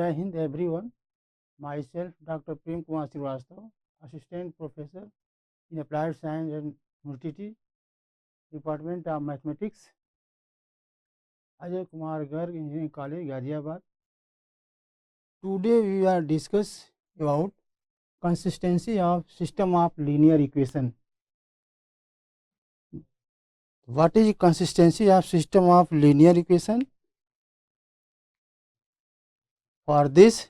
Jai Hind everyone. Myself Dr. Prem Kumar Srivastava, Assistant Professor in Applied Science and Multity, Department of Mathematics, Ajay Kumar Garg Engineering College, Ghaziabad. Today we are discuss about consistency of system of linear equation. What is consistency of system of linear equation? For this,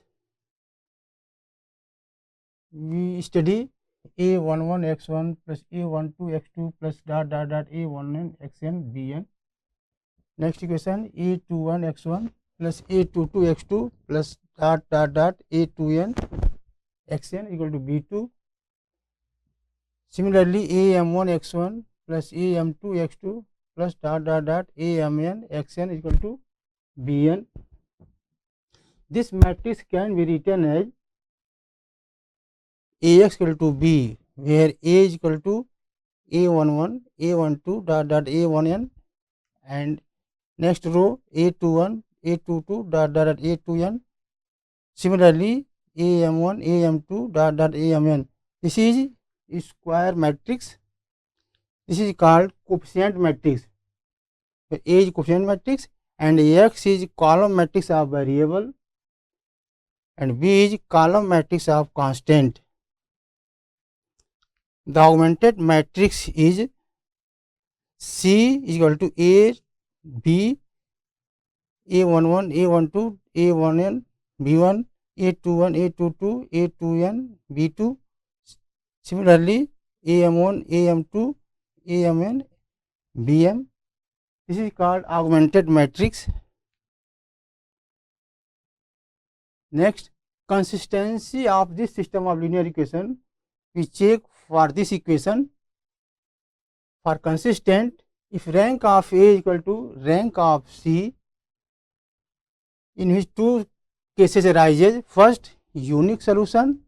we study a11x1 plus a12x2 plus dot dot dot a11xn bn. Next equation a21x1 plus a22x2 plus dot dot dot a2n xn equal to b2. Similarly, am1x1 plus am2x2 plus dot dot dot amn xn equal to bn. This matrix can be written as ax equal to b, where a is equal to a11, a12 dot dot a1n, and next row a21, a22 dot dot dot a2n. Similarly, am1, am2 dot dot amn. This is square matrix. This is called coefficient matrix. A is coefficient matrix and x is column matrix of variable and b is column matrix of constant. The augmented matrix is C is equal to A, B, A11, A12, A1n, B1, A21, A22, A2n, B2. Similarly, AM1, AM2, AMN, BM. This is called augmented matrix. Next, consistency of this system of linear equation. We check for this equation. For consistent, if rank of A is equal to rank of C, in which two cases arises. First, unique solution.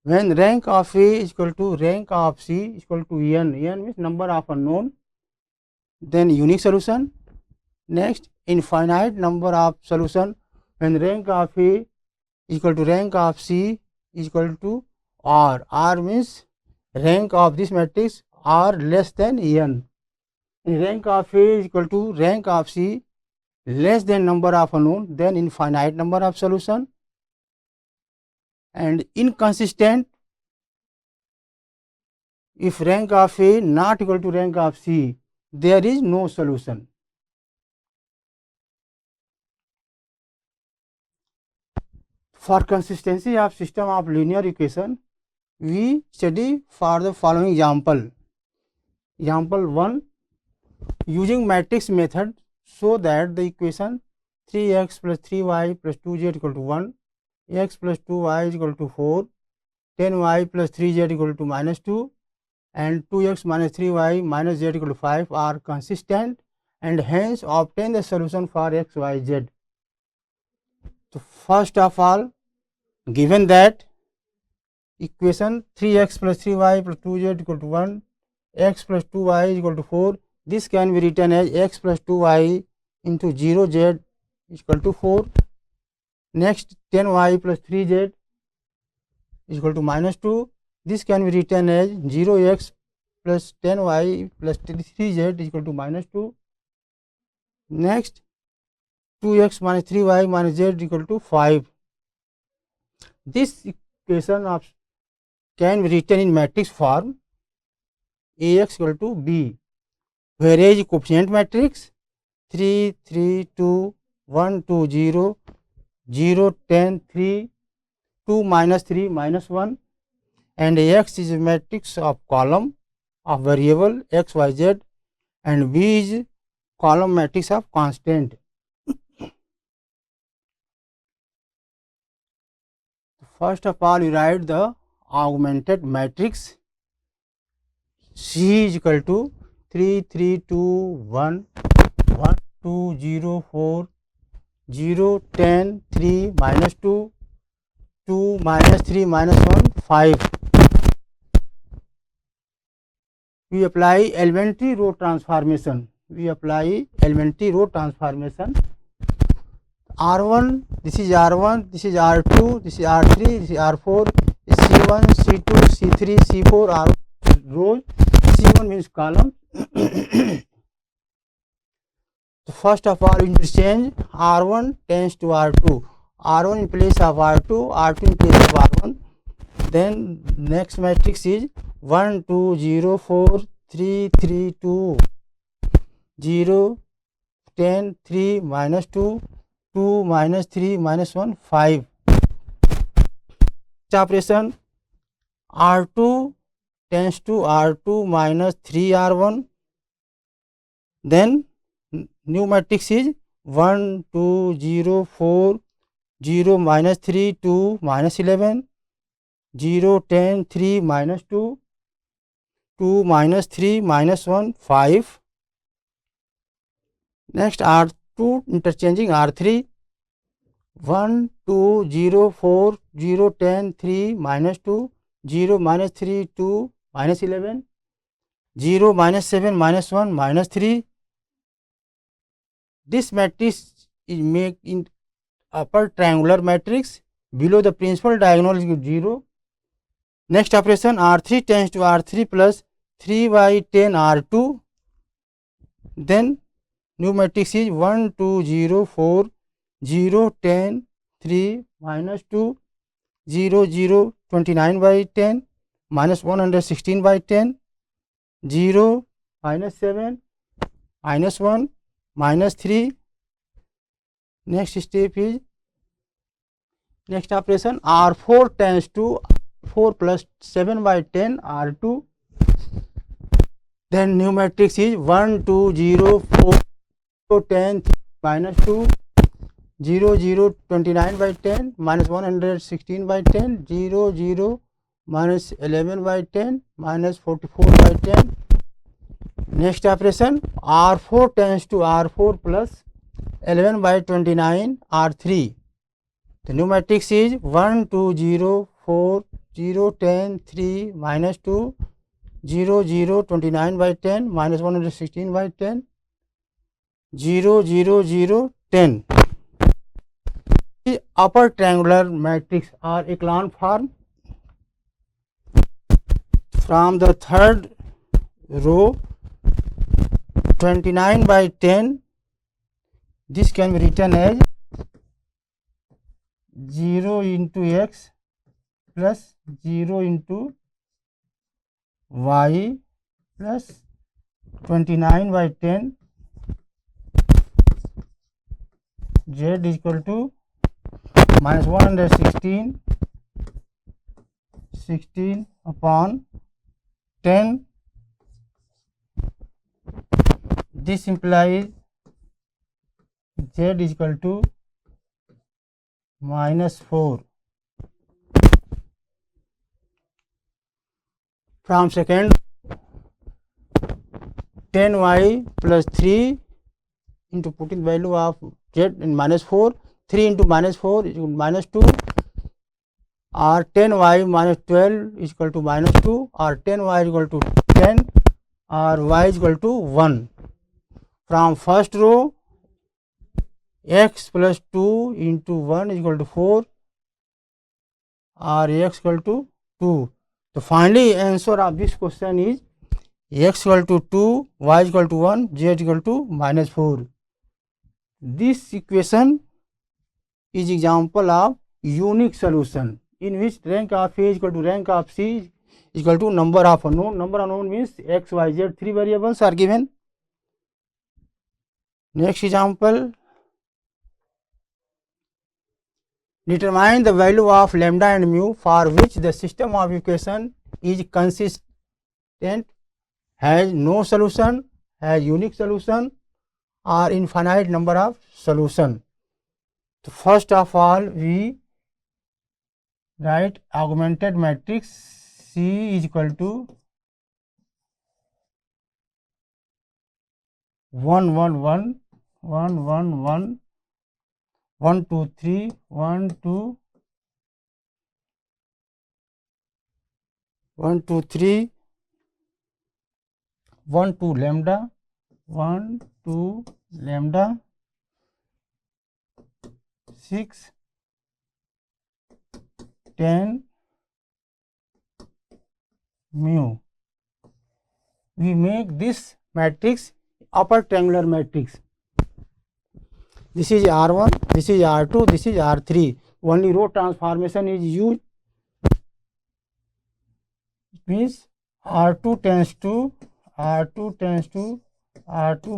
When rank of A is equal to rank of C is equal to n, n means number of unknown, then unique solution. Next, infinite number of solution. When rank of A is equal to rank of C is equal to R. R means rank of this matrix R less than n. In rank of A is equal to rank of C less than number of unknown, then infinite number of solution. And inconsistent, if rank of A not equal to rank of C, there is no solution. For consistency of system of linear equation, we study for the following example. Example 1, using matrix method, so that the equation 3x plus 3y plus 2z equal to 1, x plus 2y is equal to 4, 10y plus 3z equal to minus 2, and 2x minus 3y minus z equal to 5 are consistent, and hence obtain the solution for x, y, z. So first of all, given that equation 3x plus 3y plus 2z equal to 1, x plus 2y is equal to 4, this can be written as x plus 2y into 0z is equal to 4. Next, 10y plus 3z is equal to minus 2. This can be written as 0x plus 10y plus 3z is equal to minus 2. Next, 2x minus 3y minus z is equal to 5. This equation of can be written in matrix form Ax equal to B, whereas coefficient matrix 3, 3, 2, 1, 2, 0, 0, 10, 3, 2, minus 3, minus 1, and X is a matrix of column of variable x, y, z, and B is column matrix of constant. First of all, you write the augmented matrix. C is equal to 3, 3, 2, 1, 1, 2, 0, 4, 0, 10, 3, minus 2, 2, minus 3, minus 1, 5. We apply elementary row transformation. R1, this is R1, this is R2, this is R3, this is R4, this is C1, C2, C3, C4 are rows, C1 means column. So first of all, interchange R1 tends to R2, R1 in place of R2, R2 in place of R1. Then next matrix is 1, 2, 0, 4, 3, 3, 2, 0, 10, 3, minus 2, 2, minus 3, minus 1, 5. Operation R2 tends to R2 minus 3R1. Then new matrix is 1, 2, 0, 4, 0, minus 3, 2, minus 11, 0, 10, 3, minus 2, 2, minus 3, minus 1, 5. Next R2 interchanging R3, 1, 2, 0, 4, 0, 10, 3, minus 2, 0, minus 3, 2, minus 11, 0, minus 7, minus 1, minus 3. This matrix is made in upper triangular matrix. Below the principal diagonal is 0. Next operation R3 tends to R3 plus 3 by 10 R2. Then new matrix is 1, 2, 0, 4, 0, 10, 3, minus 2, 0, 0, 29 by 10, minus 116 by 10, 0, minus 7, minus 1, minus 3. Next step is next operation R4 tends to 4 plus 7 by 10 R2. Then new matrix is 1, 2, 0, 4, 10, 3, minus 2, 0, 0, 29 by 10, minus 116 by 10, 0, 0, minus 11 by 10, minus 44 by 10. Next operation R4 tends to R4 plus 11 by 29 R3. The new matrix is 1, 2, 0, 4, 0, 10, 3, minus 2, 0, 0, 29 by 10, minus 116 by 10, 0, 0, 0, 10. The upper triangular matrix or echelon form. From the third row 29 by 10, this can be written as 0 into x plus 0 into y plus 29 by 10 z is equal to minus 116 16 upon 10. This implies z is equal to minus 4. From second 10y plus 3 into putting value of z in minus 4, 3 into minus 4 is equal to minus 2, or 10y minus 12 is equal to minus 2, or 10y is equal to 10, or y is equal to 1. From first row x plus 2 into 1 is equal to 4, or x equal to 2. So finally answer of this question is x equal to 2, y is equal to 1, z is equal to minus 4. This equation is example of unique solution in which rank of A is equal to rank of C is equal to number of unknown. Number unknown means x, y, z, 3 variables are given. Next example, determine the value of lambda and mu for which the system of equation is consistent, has no solution, has unique solution, or infinite number of solution. So first of all, we write augmented matrix C is equal to 1, 1, 1, 1, 1, 1, 1, 2, 3, 1, 2, 1, 2, 3, 1, 2 lambda, 1, 2 lambda, 6, 10 mu. We make this matrix upper triangular matrix. This is R1, this is R2, this is R3. Only row transformation is used. It means R2 tends to R2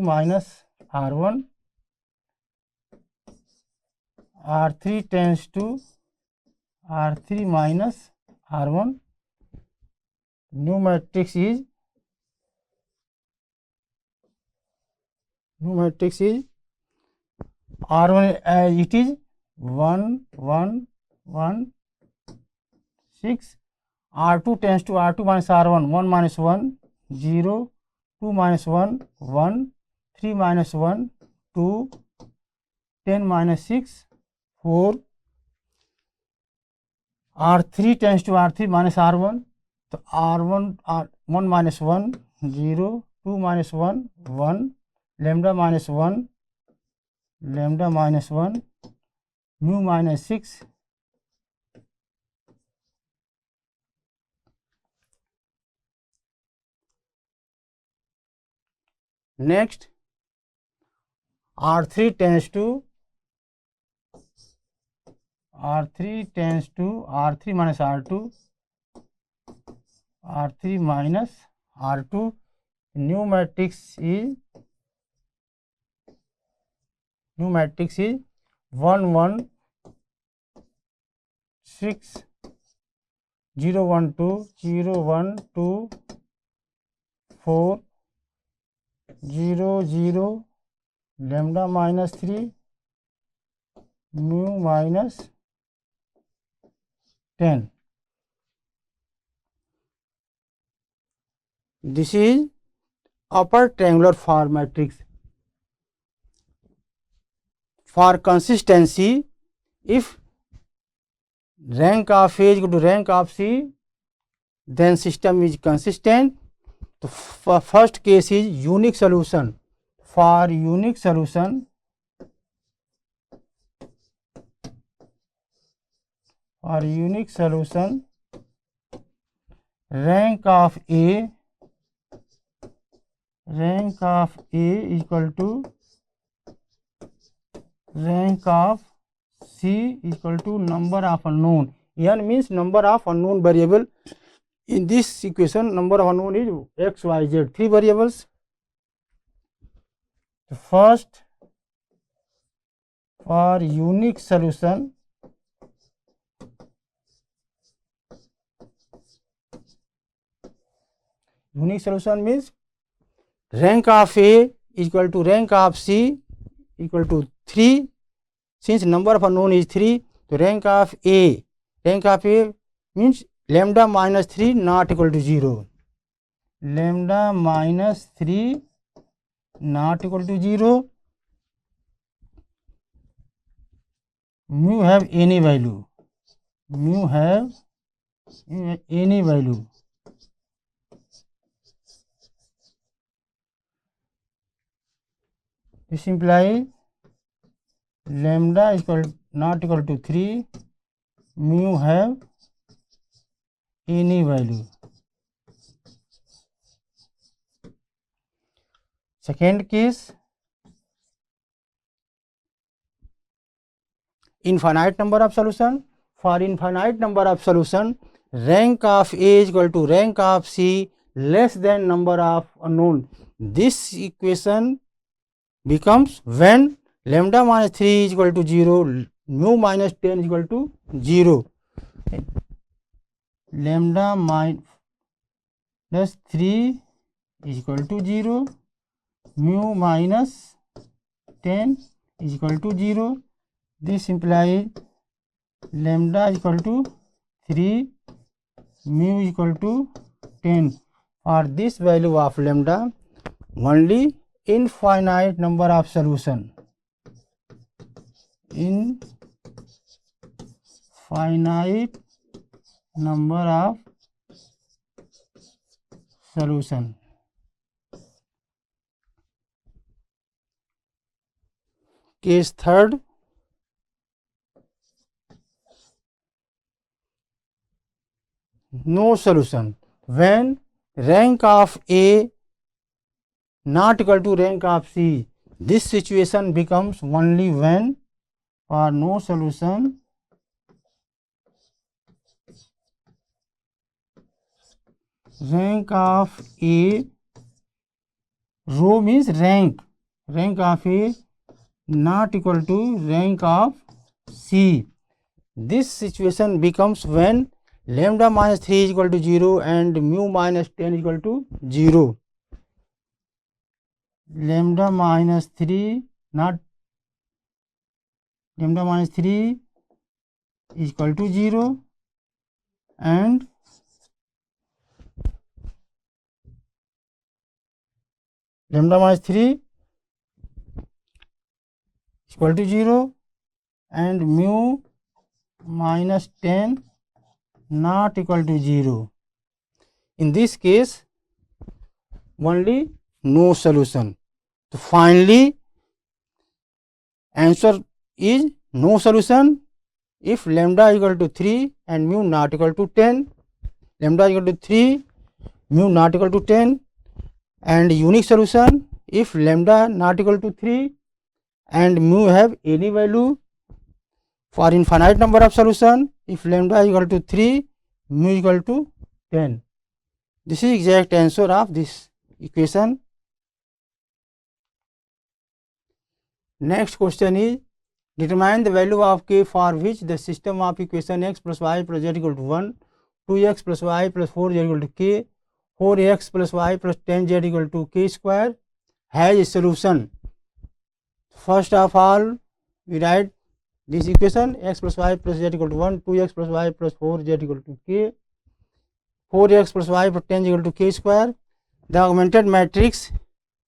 minus R1, R3 tends to R3 minus R1. New matrix is R1 as it is 1, 1, 1, 6. R2 tends to R2 minus R1, 1 minus 1, 0, 2 minus 1, 1, 3 minus 1, 2, 10 minus 6, 4. R3 tends to R3 minus R1, so R1, 1 minus 1, 0, 2 minus 1, 1, lambda minus 1, mu minus 6. Next, R3 tends to R3 minus R2, R3 minus R2. New matrix is 1, 1, 6, 0, 1, 2, 0, 1, 2, 4, 0, 0, lambda minus 3, mu minus 10. This is upper triangular form matrix. For consistency, if rank of A is equal to rank of C, then system is consistent. The first case is unique solution. For unique solution, rank of A equal to rank of C equal to number of unknown. N means number of unknown variable. In this equation, number of unknown is x, y, z, 3 variables. The first, for unique solution, means rank of A equal to rank of C equal to 3. Since number of unknown is 3, so rank of A means lambda minus 3 not equal to 0. Lambda minus 3 not equal to 0. Mu have any value. This implies lambda not equal to 3, mu have any value. Second case, infinite number of solution. For infinite number of solution, rank of A is equal to rank of C less than number of unknown. This equation becomes when lambda minus 3 is equal to 0, mu minus 10 is equal to 0. Lambda minus 3 is equal to 0, mu minus 10 is equal to 0. This implies lambda is equal to 3, mu is equal to 10. For this value of lambda, only infinite number of solution. Infinite number of solution. Case third, no solution. When rank of A not equal to rank of C, this situation becomes only when for no solution rank of A, row means rank of A not equal to rank of C. This situation becomes when lambda minus 3 is equal to 0 and mu minus 10 is equal to 0. Lambda minus 3 is equal to 0 and lambda minus 3 is equal to 0 and mu minus 10 not equal to 0. In this case, only no solution. So finally, answer is no solution if lambda equal to 3 and mu not equal to 10. Lambda equal to 3, mu not equal to 10, and unique solution if lambda not equal to 3 and mu have any value. For infinite number of solution, if lambda equal to 3, mu equal to 10. This is exact answer of this equation. Next question is, determine the value of k for which the system of equation x plus y plus z equal to 1, 2x plus y plus 4z equal to k, 4x plus y plus 10z equal to k square has a solution. First of all, we write this equation x plus y plus z equal to 1, 2x plus y plus 4z equal to k, 4x plus y plus 10 equal to k square. The augmented matrix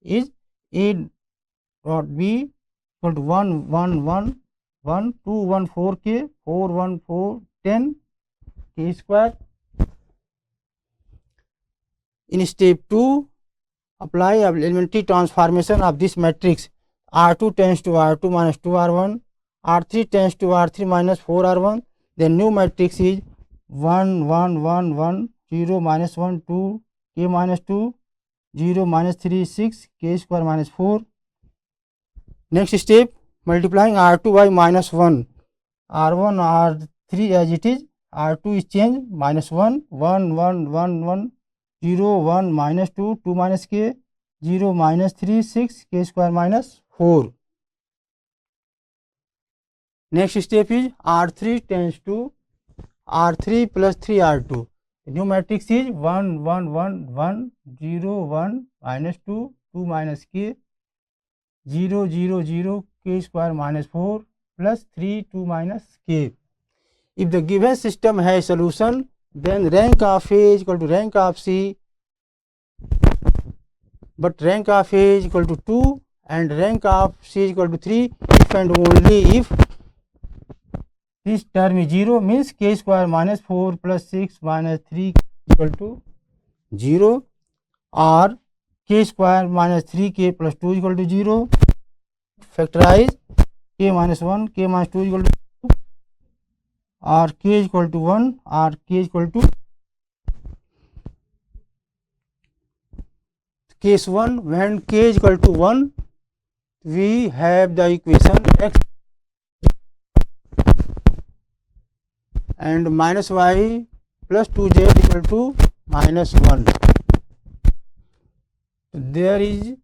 is A dot B equal to 1 1 1 1 2 1 4 k 4 1 4 10 k square. In step 2, apply elementary transformation of this matrix. R2 tends to R2 minus 2R1, R3 tends to R3 minus 4R1. The new matrix is 1 1 1 1 0 minus 1 2 k minus 2 0 minus 3 6 k square minus 4. Next step, multiplying R2 by minus 1, R1 R3 as it is, R2 is changed minus 1 1 1 1 1 0 1 minus 2 2 minus k 0 minus 3 6 k square minus 4. Next step is R3 tends to R3 plus 3R2. The new matrix is 1 1 1 1 0 1 minus 2 2 minus k 0 0 0 k square minus 4 plus 3 2 minus k. If the given system has solution, then rank of A is equal to rank of C, but rank of A is equal to 2 and rank of C is equal to 3 if and only if this term is 0, means k square minus 4 plus 6 minus 3 equal to 0, or k square minus 3k plus 2 equal to 0. Factorize k minus 1, k minus 2 equal to 2, or k is equal to 1, or k is equal to case 1. When k is equal to 1, we have the equation x and minus y plus 2z equal to minus 1. There is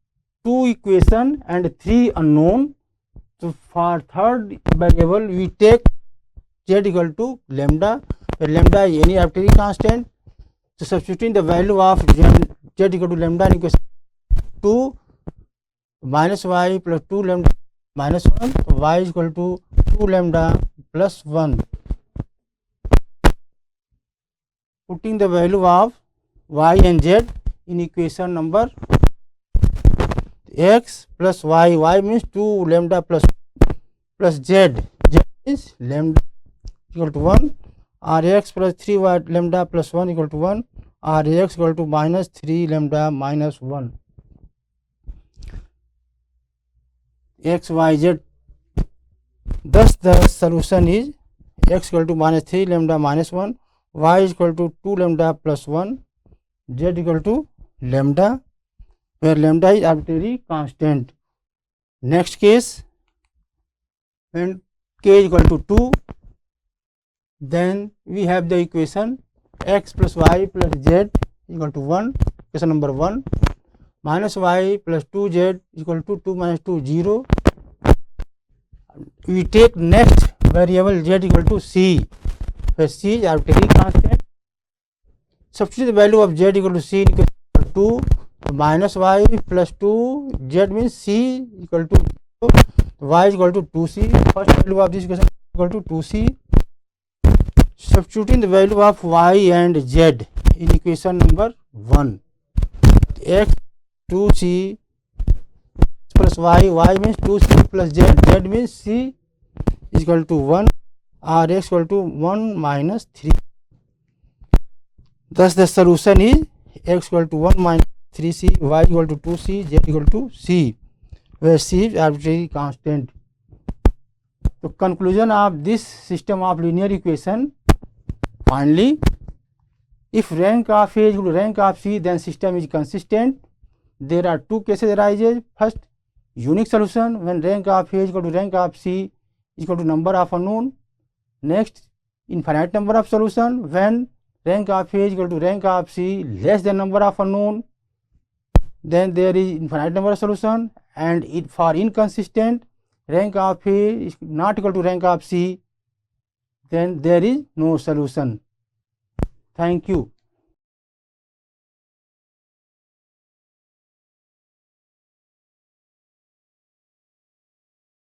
2 equation and 3 unknown. So for third variable we take z equal to lambda, where lambda is any arbitrary constant. So substituting the value of z equal to lambda in equation 2, minus y plus 2 lambda minus 1, so y is equal to 2 lambda plus 1. Putting the value of y and z in equation number x plus y, y means 2 lambda plus z, z is lambda equal to 1, or x plus 3 y lambda plus 1 equal to 1, or x equal to minus 3 lambda minus 1. X, y, z. Thus the solution is x equal to minus 3 lambda minus 1, y is equal to 2 lambda plus 1, z equal to lambda, where lambda is arbitrary constant. Next case, when k is equal to 2, then we have the equation x plus y plus z equal to 1, equation number 1, minus y plus 2z equal to 2 minus 2 0. We take next variable z equal to c, where c is arbitrary constant. Substitute the value of z equal to c in equation 2, minus y plus 2, z means c equal to 0, y is equal to 2c. First value of this equation is equal to 2c. Substituting the value of y and z in equation number 1, x 2c plus y, y means 2c plus z, z means c is equal to 1, or x equal to 1 minus 3. Thus the solution is x equal to 1 minus 3c, y equal to 2c, z equal to c, where c is arbitrary constant. So conclusion of this system of linear equation: finally, if rank of A is equal to rank of C, then system is consistent. There are two cases arises. First, unique solution, when rank of A is equal to rank of C is equal to number of unknown. Next, infinite number of solution, when rank of A is equal to rank of C less than number of unknown, then there is infinite number of solution. And for inconsistent, rank of A is not equal to rank of C, then there is no solution. Thank you.